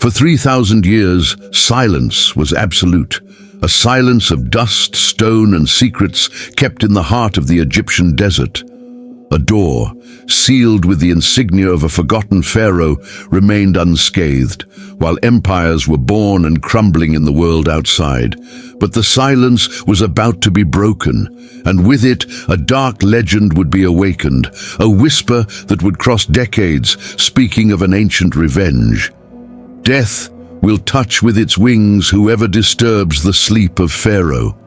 For 3,000 years, silence was absolute, a silence of dust, stone, and secrets kept in the heart of the Egyptian desert. A door, sealed with the insignia of a forgotten pharaoh, remained unscathed, while empires were born and crumbling in the world outside. But the silence was about to be broken, and with it, a dark legend would be awakened, a whisper that would cross decades, speaking of an ancient revenge. Death will touch with its wings whoever disturbs the sleep of Pharaoh.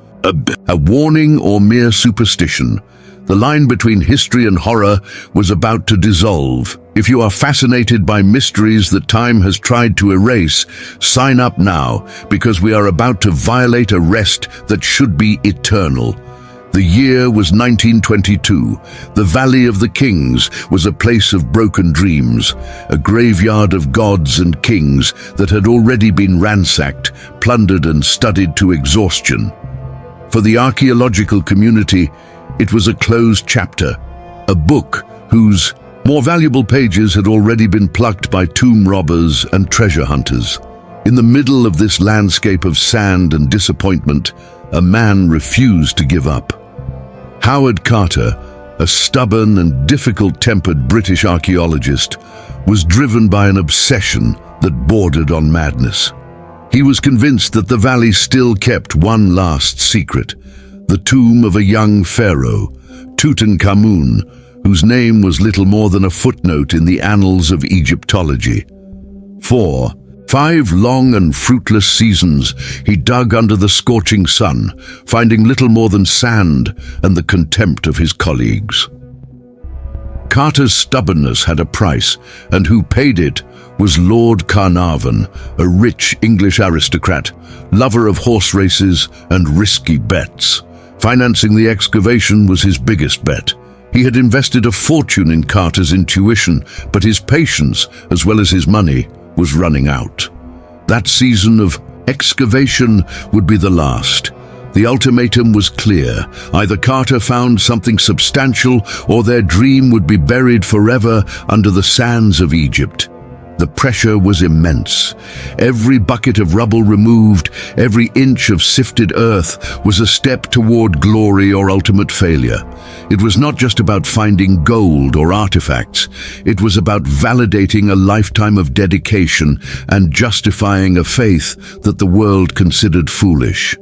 A warning or mere superstition. The line between history and horror was about to dissolve. If you are fascinated by mysteries that time has tried to erase, sign up now, because we are about to violate a rest that should be eternal. The year was 1922. The Valley of the Kings was a place of broken dreams, a graveyard of gods and kings that had already been ransacked, plundered, and studied to exhaustion. For the archaeological community, it was a closed chapter, a book whose more valuable pages had already been plucked by tomb robbers and treasure hunters. In the middle of this landscape of sand and disappointment, a man refused to give up. Howard Carter, a stubborn and difficult-tempered British archaeologist, was driven by an obsession that bordered on madness. He was convinced that the valley still kept one last secret, the tomb of a young pharaoh, Tutankhamun, whose name was little more than a footnote in the annals of Egyptology. For 5 long and fruitless seasons, he dug under the scorching sun, finding little more than sand and the contempt of his colleagues. Carter's stubbornness had a price, and who paid it was Lord Carnarvon, a rich English aristocrat, lover of horse races and risky bets. Financing the excavation was his biggest bet. He had invested a fortune in Carter's intuition, but his patience, as well as his money, was running out. That season of excavation would be the last. The ultimatum was clear. Either Carter found something substantial, or their dream would be buried forever under the sands of Egypt. The pressure was immense. Every bucket of rubble removed, every inch of sifted earth was a step toward glory or ultimate failure. It was not just about finding gold or artifacts. It was about validating a lifetime of dedication and justifying a faith that the world considered foolish.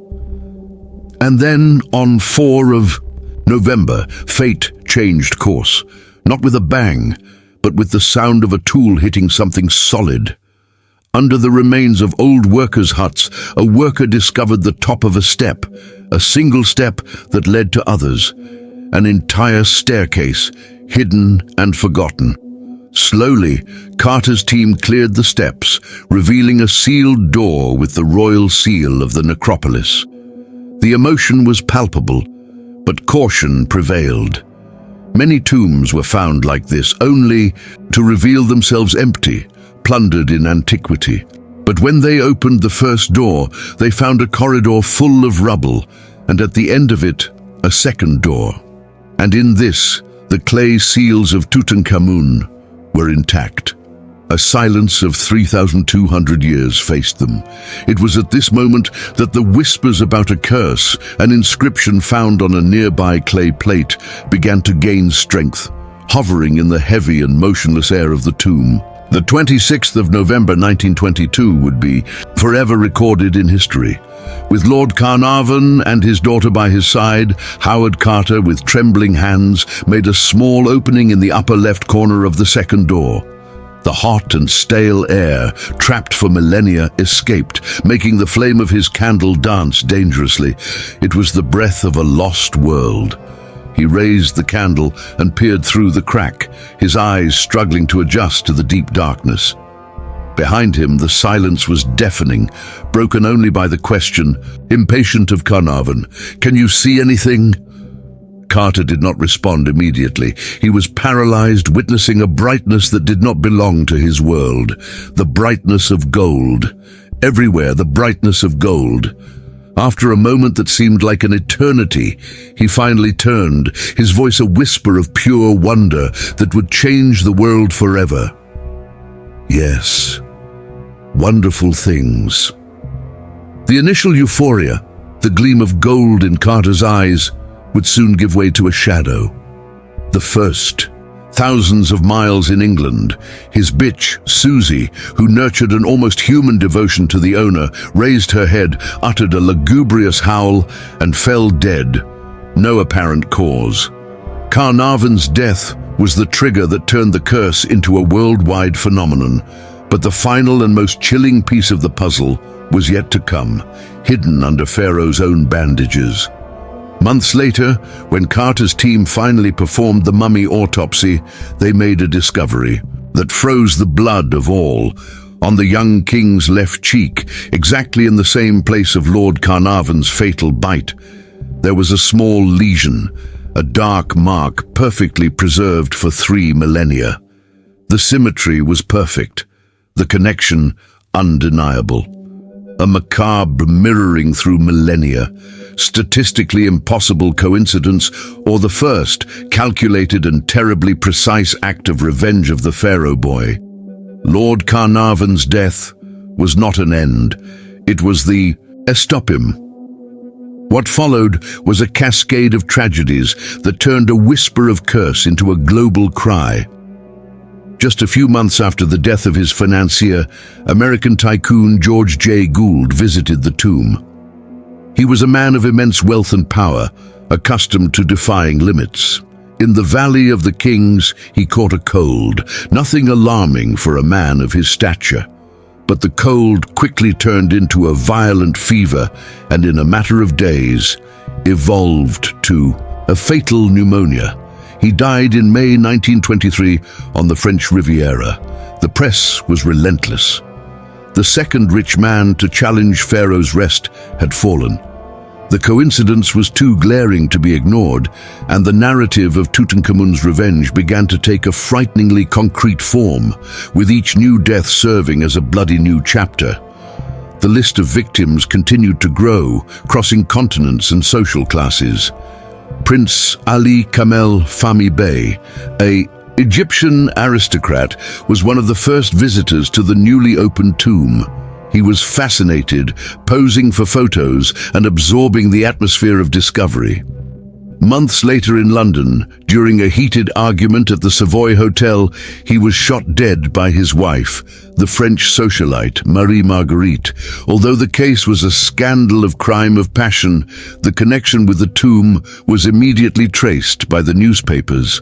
And then, on 4 of November, fate changed course, not with a bang, but with the sound of a tool hitting something solid. Under the remains of old workers' huts, a worker discovered the top of a step, a single step that led to others, an entire staircase, hidden and forgotten. Slowly, Carter's team cleared the steps, revealing a sealed door with the royal seal of the necropolis. The emotion was palpable, but caution prevailed. Many tombs were found like this, only to reveal themselves empty, plundered in antiquity. But when they opened the first door, they found a corridor full of rubble, and at the end of it, a second door. And in this, the clay seals of Tutankhamun were intact. A silence of 3,200 years faced them. It was at this moment that the whispers about a curse, an inscription found on a nearby clay plate, began to gain strength, hovering in the heavy and motionless air of the tomb. The 26th of November 1922 would be forever recorded in history. With Lord Carnarvon and his daughter by his side, Howard Carter, with trembling hands, made a small opening in the upper left corner of the second door. The hot and stale air, trapped for millennia, escaped, making the flame of his candle dance dangerously. It was the breath of a lost world. He raised the candle and peered through the crack, his eyes struggling to adjust to the deep darkness. Behind him, the silence was deafening, broken only by the question, impatient of Carnarvon, "Can you see anything?" Carter did not respond immediately. He was paralyzed, witnessing a brightness that did not belong to his world. The brightness of gold. Everywhere, the brightness of gold. After a moment that seemed like an eternity, he finally turned, his voice a whisper of pure wonder that would change the world forever. Yes, wonderful things. The initial euphoria, the gleam of gold in Carter's eyes, would soon give way to a shadow. The first, thousands of miles in England, his bitch, Susie, who nurtured an almost human devotion to the owner, raised her head, uttered a lugubrious howl, and fell dead. No apparent cause. Carnarvon's death was the trigger that turned the curse into a worldwide phenomenon, but the final and most chilling piece of the puzzle was yet to come, hidden under Pharaoh's own bandages. Months later, when Carter's team finally performed the mummy autopsy, they made a discovery that froze the blood of all. On the young king's left cheek, exactly in the same place of Lord Carnarvon's fatal bite, there was a small lesion, a dark mark perfectly preserved for 3 millennia. The symmetry was perfect, the connection undeniable. A macabre mirroring through millennia, statistically impossible coincidence, or the first calculated and terribly precise act of revenge of the Pharaoh boy. Lord Carnarvon's death was not an end, it was the estopim. What followed was a cascade of tragedies that turned a whisper of curse into a global cry. Just a few months after the death of his financier, American tycoon George J. Gould visited the tomb. He was a man of immense wealth and power, accustomed to defying limits. In the Valley of the Kings, he caught a cold, nothing alarming for a man of his stature. But the cold quickly turned into a violent fever and in a matter of days evolved to a fatal pneumonia. He died in May 1923 on the French Riviera. The press was relentless. The second rich man to challenge Pharaoh's rest had fallen. The coincidence was too glaring to be ignored, and the narrative of Tutankhamun's revenge began to take a frighteningly concrete form, with each new death serving as a bloody new chapter. The list of victims continued to grow, crossing continents and social classes. Prince Ali Kamel Fahmy Bey, an Egyptian aristocrat, was one of the first visitors to the newly opened tomb. He was fascinated, posing for photos and absorbing the atmosphere of discovery. Months later in London, during a heated argument at the Savoy Hotel, he was shot dead by his wife, the French socialite Marie Marguerite. Although the case was a scandal of crime of passion, the connection with the tomb was immediately traced by the newspapers.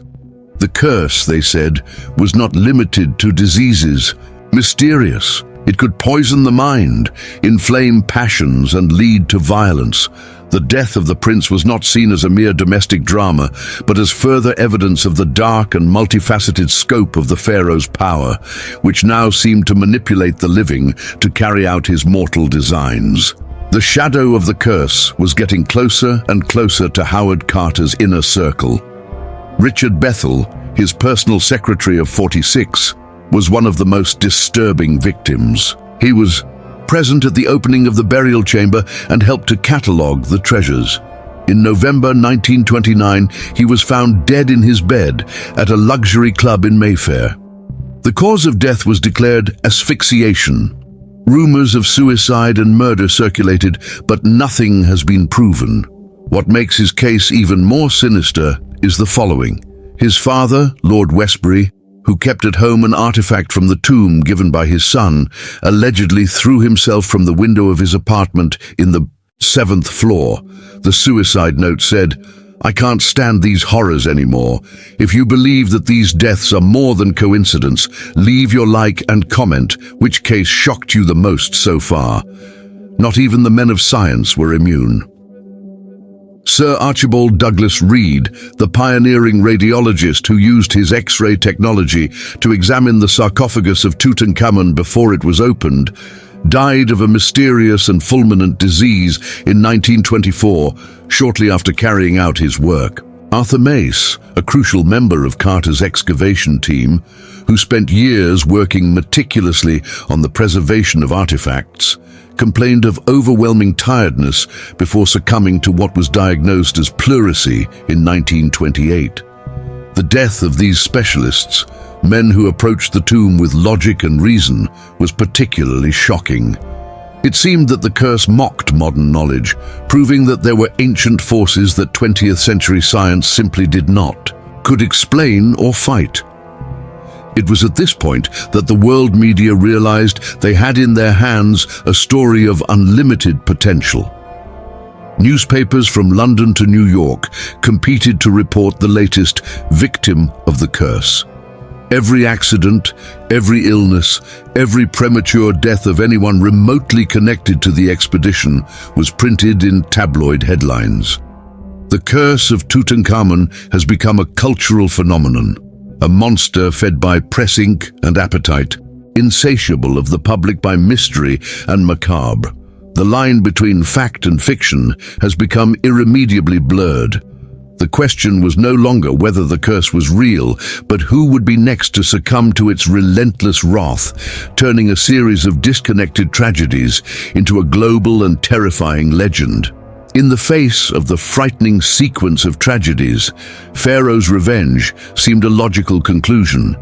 The curse, they said, was not limited to diseases. Mysterious. It could poison the mind, inflame passions, and lead to violence. The death of the prince was not seen as a mere domestic drama, but as further evidence of the dark and multifaceted scope of the pharaoh's power, which now seemed to manipulate the living to carry out his mortal designs. The shadow of the curse was getting closer and closer to Howard Carter's inner circle. Richard Bethel, his personal secretary of 46, was one of the most disturbing victims. He was present at the opening of the burial chamber and helped to catalogue the treasures. In November 1929, he was found dead in his bed at a luxury club in Mayfair. The cause of death was declared asphyxiation. Rumors of suicide and murder circulated, but nothing has been proven. What makes his case even more sinister is the following. His father, Lord Westbury, who kept at home an artifact from the tomb given by his son, allegedly threw himself from the window of his apartment in the 7th floor. The suicide note said, "I can't stand these horrors anymore. If you believe that these deaths are more than coincidence, leave your like and comment which case shocked you the most so far." Not even the men of science were immune. Sir Archibald Douglas Reed, the pioneering radiologist who used his X-ray technology to examine the sarcophagus of Tutankhamun before it was opened, died of a mysterious and fulminant disease in 1924, shortly after carrying out his work. Arthur Mace, a crucial member of Carter's excavation team, who spent years working meticulously on the preservation of artifacts, complained of overwhelming tiredness before succumbing to what was diagnosed as pleurisy in 1928. The death of these specialists men who approached the tomb with logic and reason, was particularly shocking. It seemed that the curse mocked modern knowledge, proving that there were ancient forces that 20th century science simply did not, could explain or fight. It was at this point that the world media realized they had in their hands a story of unlimited potential. Newspapers from London to New York competed to report the latest victim of the curse. Every accident, every illness, every premature death of anyone remotely connected to the expedition was printed in tabloid headlines. The curse of Tutankhamun has become a cultural phenomenon, a monster fed by press ink and appetite, insatiable of the public by mystery and macabre. The line between fact and fiction has become irremediably blurred. The question was no longer whether the curse was real, but who would be next to succumb to its relentless wrath, turning a series of disconnected tragedies into a global and terrifying legend. In the face of the frightening sequence of tragedies, Pharaoh's revenge seemed a logical conclusion.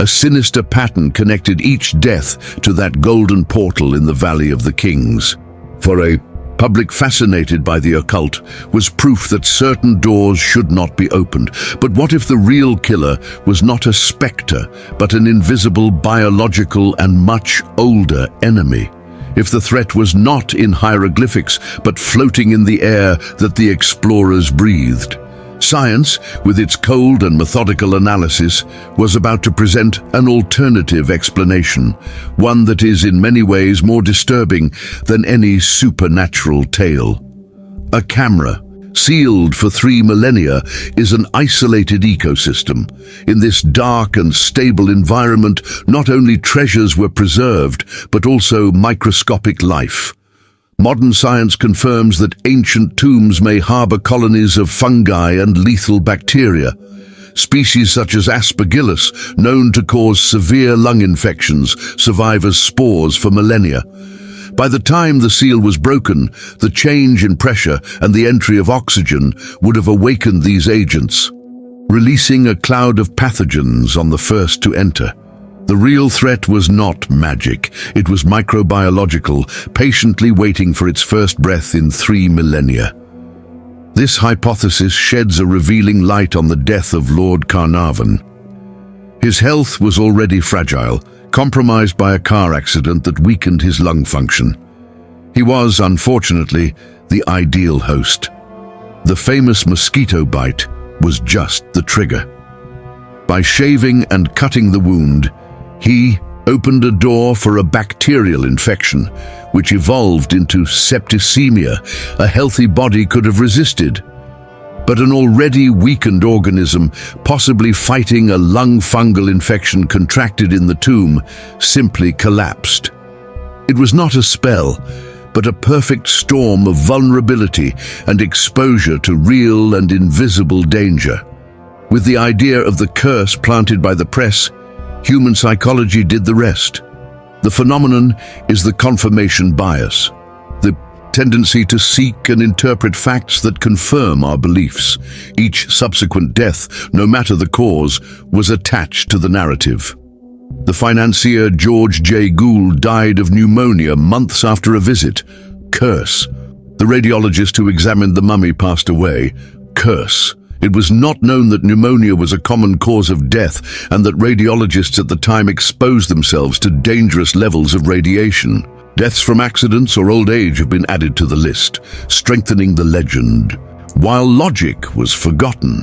A sinister pattern connected each death to that golden portal in the Valley of the Kings. For a public fascinated by the occult was proof that certain doors should not be opened. But what if the real killer was not a spectre, but an invisible, biological, and much older enemy? If the threat was not in hieroglyphics, but floating in the air that the explorers breathed? Science, with its cold and methodical analysis, was about to present an alternative explanation, one that is in many ways more disturbing than any supernatural tale. A camera, sealed for 3 millennia, is an isolated ecosystem. In this dark and stable environment, not only treasures were preserved, but also microscopic life. Modern science confirms that ancient tombs may harbor colonies of fungi and lethal bacteria. Species such as Aspergillus, known to cause severe lung infections, survive as spores for millennia. By the time the seal was broken, the change in pressure and the entry of oxygen would have awakened these agents, releasing a cloud of pathogens on the first to enter. The real threat was not magic, it was microbiological, patiently waiting for its first breath in 3 millennia. This hypothesis sheds a revealing light on the death of Lord Carnarvon. His health was already fragile, compromised by a car accident that weakened his lung function. He was, unfortunately, the ideal host. The famous mosquito bite was just the trigger. By shaving and cutting the wound, he opened a door for a bacterial infection, which evolved into septicemia a healthy body could have resisted. But an already weakened organism, possibly fighting a lung fungal infection contracted in the tomb, simply collapsed. It was not a spell, but a perfect storm of vulnerability and exposure to real and invisible danger. With the idea of the curse planted by the press, human psychology did the rest. The phenomenon is the confirmation bias, the tendency to seek and interpret facts that confirm our beliefs. Each subsequent death, no matter the cause, was attached to the narrative. The financier George J. Gould died of pneumonia months after a visit. Curse. The radiologist who examined the mummy passed away. Curse. It was not known that pneumonia was a common cause of death and that radiologists at the time exposed themselves to dangerous levels of radiation. Deaths from accidents or old age have been added to the list, strengthening the legend, while logic was forgotten.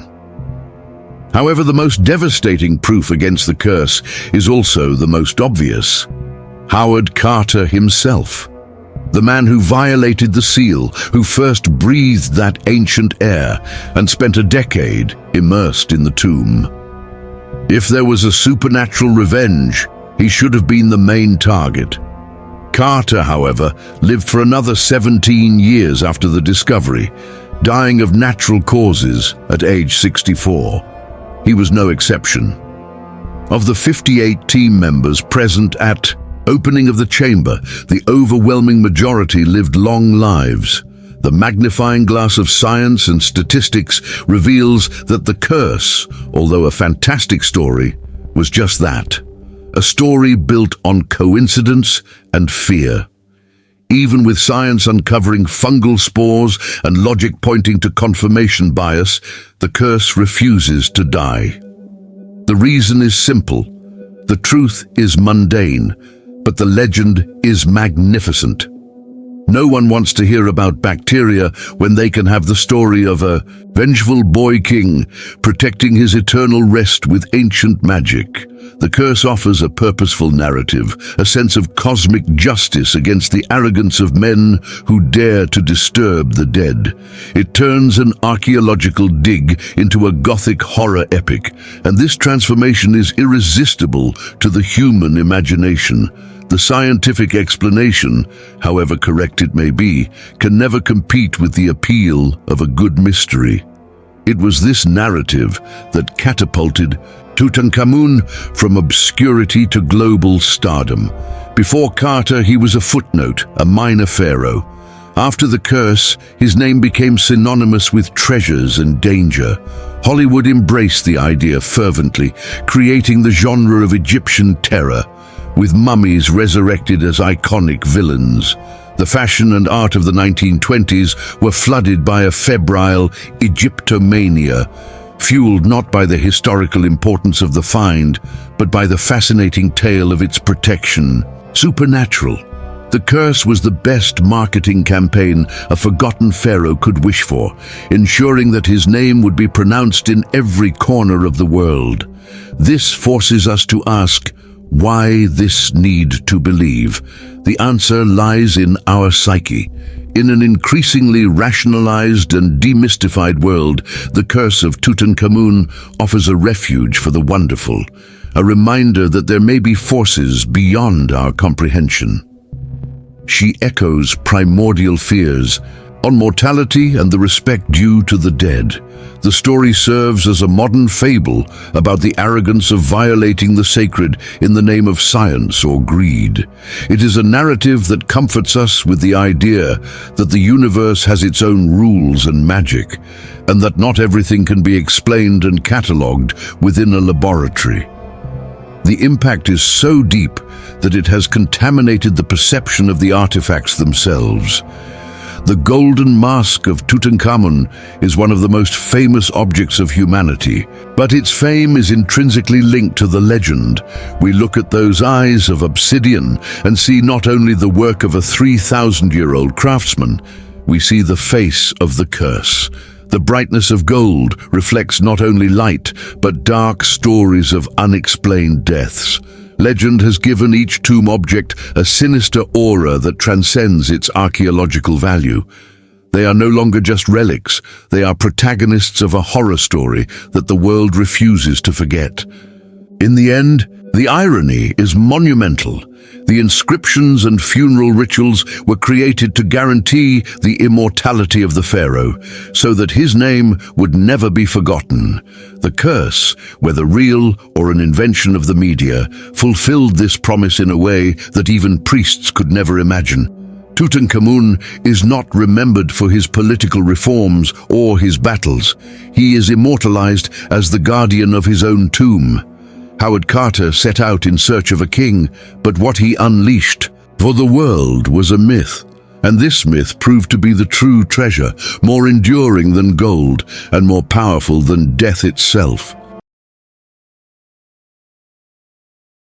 However, the most devastating proof against the curse is also the most obvious. Howard Carter himself. The man who violated the seal, who first breathed that ancient air and spent a decade immersed in the tomb. If there was a supernatural revenge, he should have been the main target. Carter, however, lived for another 17 years after the discovery, dying of natural causes at age 64. He was no exception. Of the 58 team members present at opening of the chamber, the overwhelming majority lived long lives. The magnifying glass of science and statistics reveals that the curse, although a fantastic story, was just that, a story built on coincidence and fear. Even with science uncovering fungal spores and logic pointing to confirmation bias, the curse refuses to die. The reason is simple. The truth is mundane, but the legend is magnificent. No one wants to hear about bacteria when they can have the story of a vengeful boy king protecting his eternal rest with ancient magic. The curse offers a purposeful narrative, a sense of cosmic justice against the arrogance of men who dare to disturb the dead. It turns an archaeological dig into a gothic horror epic, and this transformation is irresistible to the human imagination. The scientific explanation, however correct it may be, can never compete with the appeal of a good mystery. It was this narrative that catapulted Tutankhamun from obscurity to global stardom. Before Carter, he was a footnote, a minor pharaoh. After the curse, his name became synonymous with treasures and danger. Hollywood embraced the idea fervently, creating the genre of Egyptian terror, with mummies resurrected as iconic villains. The fashion and art of the 1920s were flooded by a febrile Egyptomania, fueled not by the historical importance of the find, but by the fascinating tale of its protection. Supernatural. The curse was the best marketing campaign a forgotten pharaoh could wish for, ensuring that his name would be pronounced in every corner of the world. This forces us to ask, why this need to believe? The answer lies in our psyche. In an increasingly rationalized and demystified world, the curse of Tutankhamun offers a refuge for the wonderful, a reminder that there may be forces beyond our comprehension. She echoes primordial fears on mortality and the respect due to the dead. The story serves as a modern fable about the arrogance of violating the sacred in the name of science or greed. It is a narrative that comforts us with the idea that the universe has its own rules and magic, and that not everything can be explained and catalogued within a laboratory. The impact is so deep that it has contaminated the perception of the artifacts themselves. The golden mask of Tutankhamun is one of the most famous objects of humanity, but its fame is intrinsically linked to the legend. We look at those eyes of obsidian and see not only the work of a 3,000-year-old craftsman, we see the face of the curse. The brightness of gold reflects not only light, but dark stories of unexplained deaths. Legend has given each tomb object a sinister aura that transcends its archaeological value. They are no longer just relics, they are protagonists of a horror story that the world refuses to forget. In the end, the irony is monumental. The inscriptions and funeral rituals were created to guarantee the immortality of the pharaoh, so that his name would never be forgotten. The curse, whether real or an invention of the media, fulfilled this promise in a way that even priests could never imagine. Tutankhamun is not remembered for his political reforms or his battles. He is immortalized as the guardian of his own tomb. Howard Carter set out in search of a king, but what he unleashed for the world was a myth. And this myth proved to be the true treasure, more enduring than gold and more powerful than death itself.